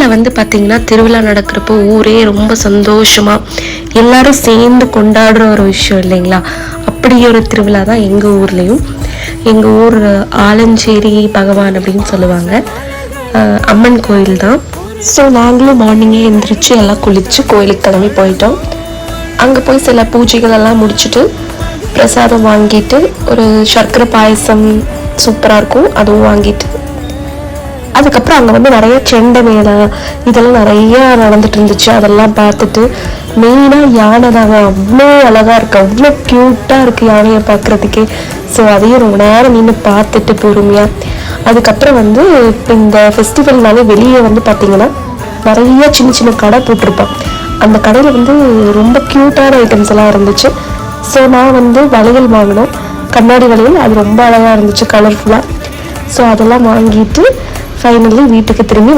ஊரில் வந்து பார்த்திங்கன்னா திருவிழா நடக்கிறப்போ ஊரே ரொம்ப சந்தோஷமாக எல்லாரும் சேர்ந்து கொண்டாடுற ஒரு விஷயம் இல்லைங்களா. அப்படி ஒரு திருவிழா தான் எங்கள் ஊர்லேயும். எங்கள் ஊர் ஆலஞ்சேரி பகவான் அப்படின்னு சொல்லுவாங்க, அம்மன் கோயில் தான். ஸோ நாங்களும் மார்னிங்கே எழுந்திரிச்சு எல்லாம் குளித்து கோயிலுக்கு கிளம்பி போயிட்டோம். அங்கே போய் சில பூஜைகள் எல்லாம் முடிச்சுட்டு பிரசாதம் வாங்கிட்டு ஒரு சர்க்கரை பாயசம் சூப்பராக இருக்கும் அதுவும் வாங்கிட்டு, அதுக்கப்புறம் அங்கே வந்து நிறைய செண்டை மேளை இதெல்லாம் நிறைய நடந்துட்டு இருந்துச்சு. அதெல்லாம் பார்த்துட்டு மெயினாக யானை தாங்க, அவ்வளோ அழகாக இருக்குது, அவ்வளோ க்யூட்டாக இருக்குது யானையை பார்க்குறதுக்கே. ஸோ அதையும் ரொம்ப நேரம் நின்று பார்த்துட்டு பொறுமையாக. அதுக்கப்புறம் வந்து இந்த ஃபெஸ்டிவல்னாலே வெளியே வந்து பார்த்திங்கன்னா நிறைய சின்ன சின்ன கடை போட்டிருப்பான். அந்த கடையில் வந்து ரொம்ப க்யூட்டான ஐட்டம்ஸ் எல்லாம் இருந்துச்சு. ஸோ நான் வந்து வளையல் வாங்கினோம், கண்ணாடி வளையல், அது ரொம்ப அழகாக இருந்துச்சு கலர்ஃபுல்லாக. ஸோ அதெல்லாம் வாங்கிட்டு ஃபைனலி வீட்டுக்கு திரும்பி